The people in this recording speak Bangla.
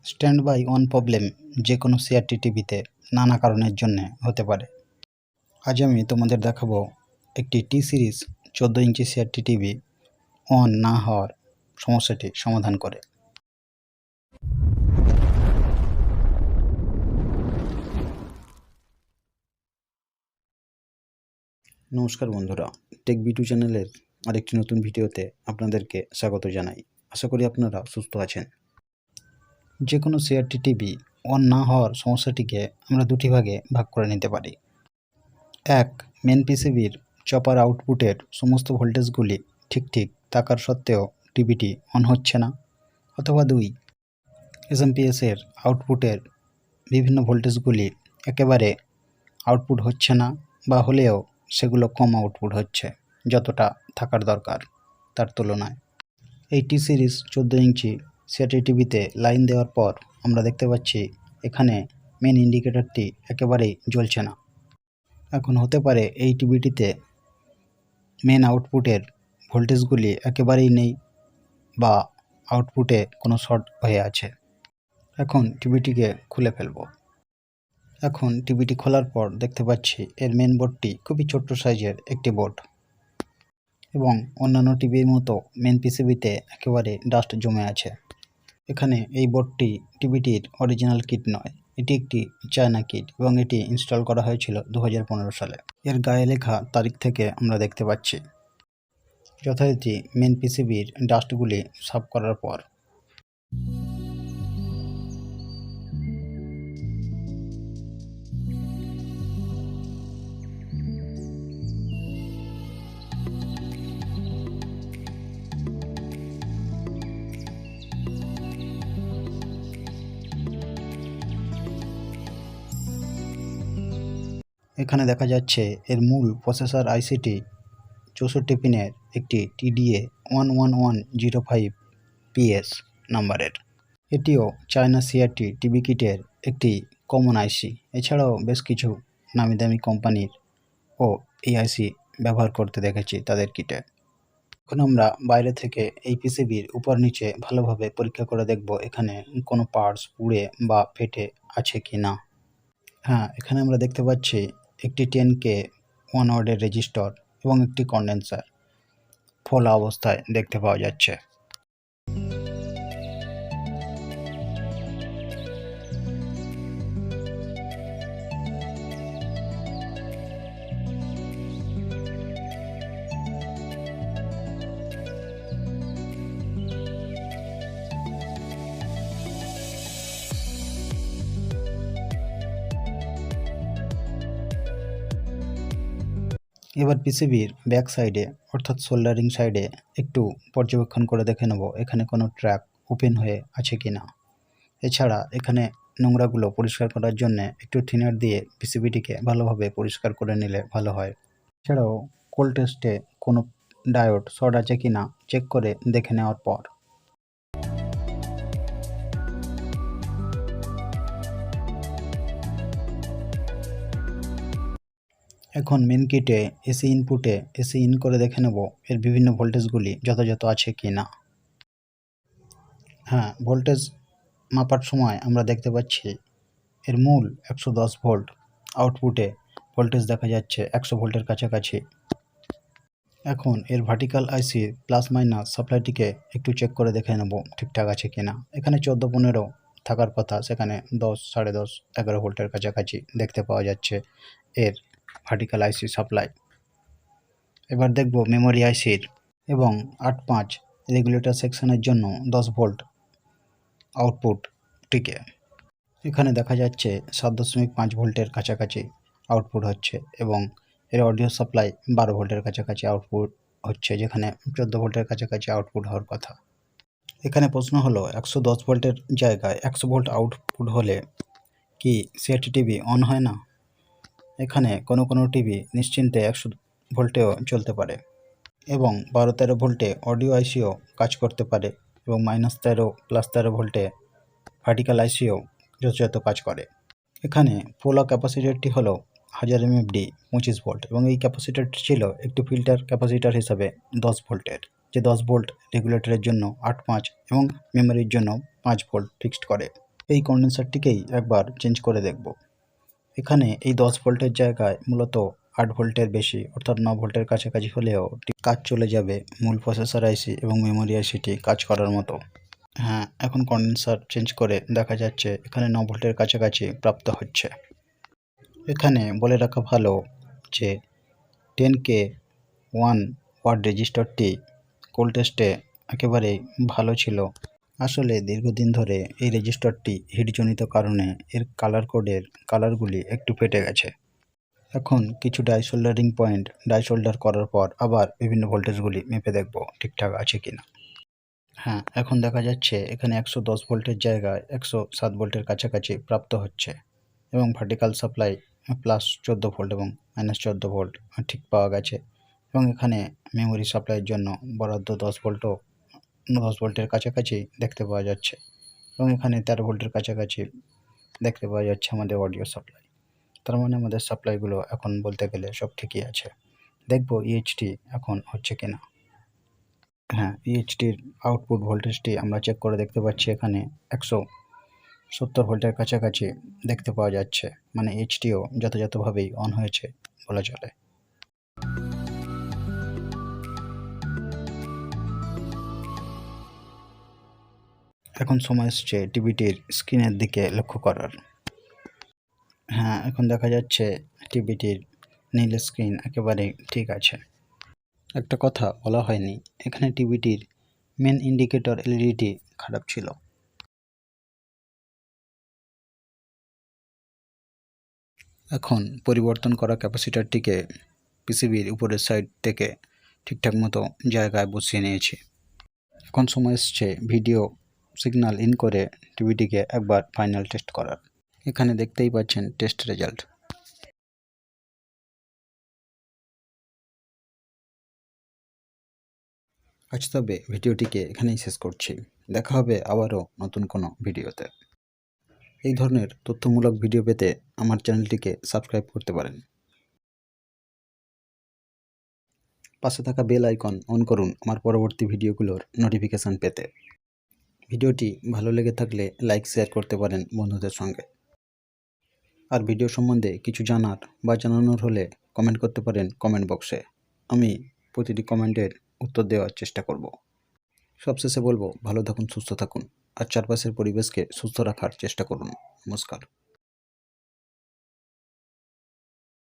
স্ট্যান্ড বাই অন প্রবলেম যে কোনো সিআরটি টিভিতে নানা কারণের জন্য হতে পারে। আজ আমি তোমাদের দেখাবো একটি T series 14 inch CRT TV on না হওয়ার সমস্যাটি সমাধান করে। নমস্কার বন্ধুরা, টেক বিটু চ্যানেলের আরেকটি নতুন ভিডিওতে আপনাদেরকে স্বাগত জানাই। আশা করি আপনারা সুস্থ আছেন। যে কোনো সিআরটি টিভি অন না হওয়ার সমস্যাটিকে আমরা দুটি ভাগে ভাগ করে নিতে পারি। এক, মেন পিসিবির চপার আউটপুটের সমস্ত ভোল্টেজগুলি ঠিক থাকার সত্ত্বেও টিভিটি অন হচ্ছে না। অথবা দুই, এসএমপিএসের আউটপুটের বিভিন্ন ভোল্টেজগুলি একেবারে আউটপুট হচ্ছে না, বা হলেও সেগুলো কম আউটপুট হচ্ছে যতটা থাকার দরকার তার তুলনায়। এই টি সিরিজ 14 ইঞ্চি সিআরটি টিভিতে লাইন দেওয়ার পর আমরা দেখতে পাচ্ছি এখানে মেন ইন্ডিকেটরটি একেবারেই জ্বলছে না। এখন হতে পারে এই টিভিটিতে মেন আউটপুটের ভোল্টেজগুলি একেবারেই নেই, বা আউটপুটে কোনো শর্ট হয়ে আছে। এখন টিভিটিকে খুলে ফেলব। এখন টিভিটি খোলার পর দেখতে পাচ্ছি এর মেন বোর্ডটি খুবই ছোট্ট সাইজের একটি বোর্ড, এবং অন্যান্য টিভির মতো মেন পিসিবিতে একেবারে ডাস্ট জমে আছে। এখানে এই বোর্ডটি টিভিটির অরিজিনাল কিট নয়, এটি একটি চায়না কিট, এবং এটি ইনস্টল করা হয়েছিল 2015 সালে। এর গায়ে লেখা তারিখ থেকে আমরা দেখতে পাচ্ছি। যথারীতি মেন পিসিবির ডাস্টগুলি সাফ করার পর এখানে দেখা যাচ্ছে এর মূল প্রসেসর আইসিটি 64 পিনের একটি TDA 11105PS নাম্বারের। এটিও চায়না সিআরটি টিভি কিটের একটি কমন আইসি। এছাড়াও বেশ কিছু নামি দামি কোম্পানির এই আইসি ব্যবহার করতে দেখেছি তাদের কিটে। এখন আমরা বাইরে থেকে এই পিসিবির উপর নিচে ভালোভাবে পরীক্ষা করে দেখব এখানে কোনো পার্টস পুড়ে বা ফেটে আছে কি না। হ্যাঁ, এখানে আমরা দেখতে পাচ্ছি একটি 10K 1 ওয়াটের রেজিস্টর এবং একটি কন্ডেন্সার ফোলা অবস্থায় দেখতে পাওয়া যাচ্ছে। এবার পিসিবির ব্যাক সাইডে অর্থাৎ সোল্ডারিং সাইডে একটু পর্যবেক্ষণ করে দেখে নেব এখানে কোনো ট্র্যাক ওপেন হয়ে আছে কি না। এছাড়া এখানে নোংরাগুলো পরিষ্কার করার জন্য একটু থিনার দিয়ে পিসিবিটিকে ভালোভাবে পরিষ্কার করে নিলে ভালো হয়। এছাড়াও কোল্ড টেস্টে কোনো ডায়োড শর্ট আছে কি না চেক করে দেখে নেওয়ার পর এখন মেন কিটে এসি ইনপুটে এসি ইন করে দেখে নেব এর বিভিন্ন ভোল্টেজগুলি যথাযথ আছে কি না। হ্যাঁ, ভোল্টেজ মাপার সময় আমরা দেখতে পাচ্ছি এর মূল 110 ভোল্ট, আউটপুটে ভোল্টেজ দেখা যাচ্ছে 100 ভোল্টের কাছাকাছি। এখন এর ভার্টিক্যাল আইসি প্লাস মাইনাস সাপ্লাইটিকে একটু চেক করে দেখে নেব ঠিকঠাক আছে কি না। এখানে 14-15 থাকার কথা, সেখানে 10, 10.5, 11 ভোল্টের কাছাকাছি দেখতে পাওয়া যাচ্ছে এর ভার্টিক্যাল আইসি সাপ্লাই। এবার দেখব মেমোরি আইসির এবং 8.5 রেগুলেটর সেকশনের জন্য 10 ভোল্ট আউটপুটটিকে। এখানে দেখা যাচ্ছে 7.5 ভোল্টের কাছাকাছি আউটপুট হচ্ছে, এবং এর অডিও সাপ্লাই 12 ভোল্টের কাছাকাছি আউটপুট হচ্ছে, যেখানে 14 ভোল্টের কাছাকাছি আউটপুট হওয়ার কথা। এখানে প্রশ্ন হলো 110 ভোল্টের জায়গায় 100 ভোল্ট আউটপুট হলে কি সিআরটি টিভি অন হয় না? এখানে কোনো টিভি নিশ্চিন্তে 100 ভোল্টেও চলতে পারে, এবং 12-13 ভোল্টে অডিও আইসিও কাজ করতে পারে, এবং -13 +13 ভোল্টে ভার্টিক্যাল আইসিও যথাযথ কাজ করে। এখানে পোলা ক্যাপাসিটরটি হলো 1000 mFD 25 ভোল্ট, এবং এই ক্যাপাসিটরটি ছিল একটি ফিল্টার ক্যাপাসিটর হিসাবে 10 ভোল্টের, যে 10 ভোল্ট রেগুলেটরের জন্য 8.5 এবং মেমোরির জন্য 5 ভোল্ট ফিক্সড করে। এই কন্ডেন্সারটিকেই একবার চেঞ্জ করে দেখব। এখানে এই 10 ভোল্টের জায়গায় মূলত 8 ভোল্টের বেশি অর্থাৎ 9 ভোল্টের কাছাকাছি হলেও কাজ চলে যাবে মূল প্রসেসর আইসি এবং মেমোরি আইসিটি কাজ করার মতো। হ্যাঁ, এখন কন্ডেন্সার চেঞ্জ করে দেখা যাচ্ছে এখানে 9 ভোল্টের কাছাকাছি প্রাপ্ত হচ্ছে। এখানে বলে রাখা ভালো যে 10K 1 ওয়াট রেজিস্টারটি কোল্ড টেস্টে একেবারেই ভালো ছিল। আসলে দীর্ঘদিন ধরে এই রেজিস্টারটি হিটজনিত কারণে এর কালার কোডের কালারগুলি একটু ফেটে গেছে। এখন কিছু ডাইসোল্ডারিং পয়েন্ট ডাইসোল্ডার করার পর আবার বিভিন্ন ভোল্টেজগুলি মেপে দেখব ঠিকঠাক আছে কিনা। হ্যাঁ, এখন দেখা যাচ্ছে এখানে 110 ভোল্টের জায়গায় 107 ভোল্টের কাছাকাছি প্রাপ্ত হচ্ছে এবং ভার্টিক্যাল সাপ্লাই +14 ভোল্ট এবং -14 ভোল্ট ঠিক পাওয়া গেছে এবং এখানে মেমোরি সাপ্লাইয়ের জন্য বরাদ্দ 10 ভোল্টের কাছাকাছি দেখতে পাওয়া যাচ্ছে এবং এখানে 13 ভোল্টের কাছাকাছি দেখতে পাওয়া যাচ্ছে আমাদের অডিও সাপ্লাই। তার মানে আমাদের সাপ্লাইগুলো এখন বলতে গেলে সব ঠিকই আছে। দেখব ইএইচটি এখন হচ্ছে কিনা। হ্যাঁ, ইএইচটির আউটপুট ভোল্টেজটি আমরা চেক করে দেখতে পাচ্ছি এখানে 170 ভোল্টের কাছাকাছি দেখতে পাওয়া যাচ্ছে, মানে এইচটিও যথাযথভাবেই অন হয়েছে বলা চলে। এখন সময় এসছে টিভিটির স্ক্রিনের দিকে লক্ষ্য করার। হ্যাঁ, এখন দেখা যাচ্ছে টিভিটির নীল স্ক্রিন একেবারে ঠিক আছে। একটা কথা বলা হয়নি, এখানে টিভিটির মেন ইন্ডিকেটর এলইডিটি খারাপ ছিল। এখন পরিবর্তন করা ক্যাপাসিটরটিকে পিসিবির উপরের সাইড থেকে ঠিকঠাক মতো জায়গায় বসিয়ে নিয়েছি। এখন সময় এসছে ভিডিও সিগন্যাল ইন করে টিভিটিকে একবার ফাইনাল টেস্ট করার। এখানে দেখতেই পাচ্ছেন টেস্ট রেজাল্ট। আজ তবে ভিডিওটিকে এখানেই শেষ করছি। দেখা হবে আবারও নতুন কোনো ভিডিওতে। এই ধরনের তথ্যমূলক ভিডিও পেতে আমার চ্যানেলটিকে সাবস্ক্রাইব করতে পারেন। পাশে থাকা বেল আইকন অন করুন আমার পরবর্তী ভিডিওগুলোর নোটিফিকেশান পেতে। ভিডিওটি ভালো লেগে থাকলে লাইক শেয়ার করতে পারেন বন্ধুদের সঙ্গে। আর ভিডিও সম্বন্ধে কিছু জানার বা জানানোর হলে কমেন্ট করতে পারেন কমেন্ট বক্সে। আমি প্রতিটি কমেন্টের উত্তর দেওয়ার চেষ্টা করব। সবশেষে বলবো, ভালো থাকুন, সুস্থ থাকুন আর চারপাশের পরিবেশকে সুস্থ রাখার চেষ্টা করুন। নমস্কার।